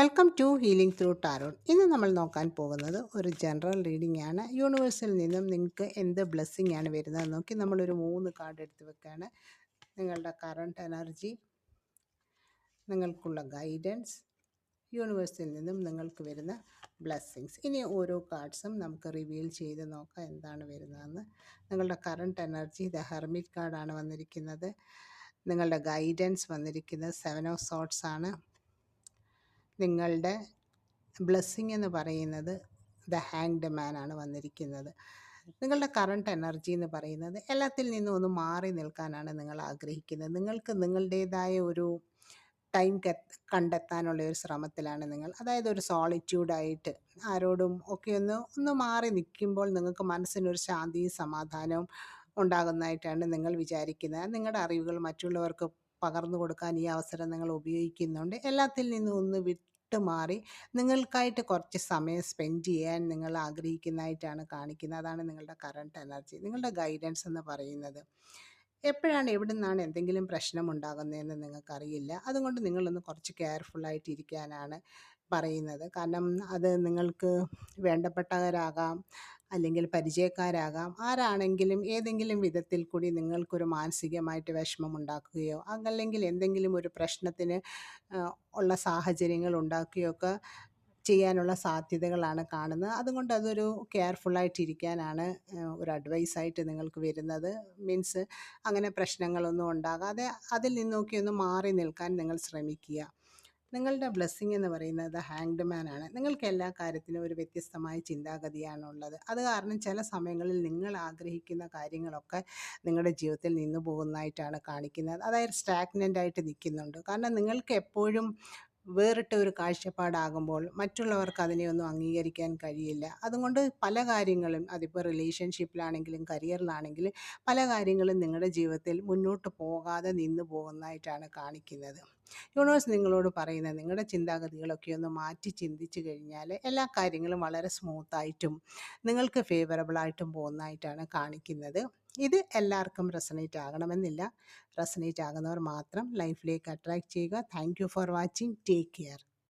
Welcome to healing through tarot. ഇന്ന് നമ്മൾ നോക്കാൻ പോകുന്നത് ഒരു ജനറൽ റീഡിംഗ് ആണ്. യൂണിവേഴ്സിൽ നിന്നും നിങ്ങൾക്ക് എന്ത് ബ്ലെസ്സിങ് ആണ് വരുന്നത് നോക്കി നമ്മളൊരു 3 കാർഡ് എടുത്ത് വെക്കുകയാണ്. നിങ്ങളുടെ കറണ്ട് എനർജി, നിങ്ങൾക്കുള്ള ഗൈഡൻസ്, യൂണിവേഴ്സിൽ നിന്നും നിങ്ങൾക്ക് വരുന്ന ബ്ലെസ്സിങ്സ്. ഇനി ഓരോ കാർഡ്സും നമുക്ക് റിവീൽ ചെയ്ത് നോക്കാം എന്താണ് വരുന്നതെന്ന്. നിങ്ങളുടെ കറണ്ട് എനർജി ദ ഹെർമിറ്റ് കാർഡാണ് വന്നിരിക്കുന്നത്. നിങ്ങളുടെ ഗൈഡൻസ് വന്നിരിക്കുന്നത് 7 ഓഫ് സോർട്സ് ആണ്. നിങ്ങളുടെ ബ്ലെസ്സിങ് എന്ന് പറയുന്നത് ദ ഹാങ്ഡ് മാൻ ആണ് വന്നിരിക്കുന്നത്. നിങ്ങളുടെ കറണ്ട് എനർജി എന്ന് പറയുന്നത് എല്ലാത്തിൽ നിന്നും ഒന്ന് മാറി നിൽക്കാനാണ് നിങ്ങൾ ആഗ്രഹിക്കുന്നത്. നിങ്ങൾക്ക് നിങ്ങളുടേതായ ഒരു ടൈം കണ്ടെത്താനുള്ള ഒരു ശ്രമത്തിലാണ് നിങ്ങൾ. അതായത് ഒരു സോളിറ്റ്യൂഡായിട്ട് ആരോടും ഒക്കെ ഒന്ന് മാറി നിൽക്കുമ്പോൾ നിങ്ങൾക്ക് മനസ്സിനൊരു ശാന്തിയും സമാധാനവും ഉണ്ടാകുന്നതായിട്ടാണ് നിങ്ങൾ വിചാരിക്കുന്നത്. നിങ്ങളുടെ അറിവുകൾ മറ്റുള്ളവർക്ക് പകർന്നു കൊടുക്കാൻ ഈ അവസരം നിങ്ങൾ ഉപയോഗിക്കുന്നുണ്ട്. എല്ലാത്തിൽ നിന്നും ഒന്ന് വിട്ട് മാറി നിങ്ങൾക്കായിട്ട് കുറച്ച് സമയം സ്പെൻഡ് ചെയ്യാൻ നിങ്ങൾ ആഗ്രഹിക്കുന്നതായിട്ടാണ് കാണിക്കുന്നത്. അതാണ് നിങ്ങളുടെ കറണ്ട് എനർജി. നിങ്ങളുടെ ഗൈഡൻസ് എന്ന് പറയുന്നത് എപ്പോഴാണ് എവിടെ നിന്നാണ് എന്തെങ്കിലും പ്രശ്നം ഉണ്ടാകുന്നതെന്ന് നിങ്ങൾക്കറിയില്ല. അതുകൊണ്ട് നിങ്ങളൊന്ന് കുറച്ച് കെയർഫുള്ളായിട്ടിരിക്കാനാണ് പറയുന്നത്. കാരണം അത് നിങ്ങൾക്ക് വേണ്ടപ്പെട്ടവരാകാം, അല്ലെങ്കിൽ പരിചയക്കാരാകാം, ആരാണെങ്കിലും ഏതെങ്കിലും വിധത്തിൽ കൂടി നിങ്ങൾക്കൊരു മാനസികമായിട്ട് വിഷമമുണ്ടാക്കുകയോ അല്ലെങ്കിൽ എന്തെങ്കിലും ഒരു പ്രശ്നത്തിന് ഉള്ള സാഹചര്യങ്ങൾ ഉണ്ടാക്കുകയൊക്കെ ചെയ്യാനുള്ള സാധ്യതകളാണ് കാണുന്നത്. അതുകൊണ്ട് അതൊരു കെയർഫുള്ളായിട്ടിരിക്കാനാണ് ഒരു അഡ്വൈസായിട്ട് നിങ്ങൾക്ക് വരുന്നത്. മീൻസ് അങ്ങനെ പ്രശ്നങ്ങളൊന്നും ഉണ്ടാകാതെ അതിൽ നിന്നൊക്കെ ഒന്ന് മാറി നിൽക്കാൻ നിങ്ങൾ ശ്രമിക്കുക. നിങ്ങളുടെ ബ്ലെസ്സിങ് എന്ന് പറയുന്നത് ഹാങ്ഡ് മാൻ ആണ്. നിങ്ങൾക്ക് എല്ലാ കാര്യത്തിനും ഒരു വ്യത്യസ്തമായ ചിന്താഗതിയാണുള്ളത്. അത് കാരണം ചില സമയങ്ങളിൽ നിങ്ങൾ ആഗ്രഹിക്കുന്ന കാര്യങ്ങളൊക്കെ നിങ്ങളുടെ ജീവിതത്തിൽ നിന്നു പോകുന്നതായിട്ടാണ് കാണിക്കുന്നത്. അതായത് സ്റ്റാഗ്നൻ്റ് ആയിട്ട് നിൽക്കുന്നുണ്ട്. കാരണം നിങ്ങൾക്ക് എപ്പോഴും വേറിട്ട ഒരു കാഴ്ചപ്പാടാകുമ്പോൾ മറ്റുള്ളവർക്ക് അതിനെയൊന്നും അംഗീകരിക്കാൻ കഴിയില്ല. അതുകൊണ്ട് പല കാര്യങ്ങളും അതിപ്പോൾ റിലേഷൻഷിപ്പിലാണെങ്കിലും കരിയറിലാണെങ്കിലും പല കാര്യങ്ങളും നിങ്ങളുടെ ജീവിതത്തിൽ മുന്നോട്ട് പോകാതെ നിന്നു പോകുന്നതായിട്ടാണ് കാണിക്കുന്നത്. യൂണിവേഴ്സ് നിങ്ങളോട് പറയുന്നത് നിങ്ങളുടെ ചിന്താഗതികളൊക്കെ ഒന്ന് മാറ്റി ചിന്തിച്ചു കഴിഞ്ഞാൽ എല്ലാ കാര്യങ്ങളും വളരെ സ്മൂത്തായിട്ടും നിങ്ങൾക്ക് ഫേവറബിളായിട്ടും പോകുന്നതായിട്ടാണ് കാണിക്കുന്നത്. ഇത് എല്ലാവർക്കും റെസണേറ്റ് ആകണമെന്നില്ല. റെസണേറ്റ് ആകുന്നവർ മാത്രം ലൈഫിലേക്ക് അട്രാക്റ്റ് ചെയ്യുക. Thank you for watching. Take care.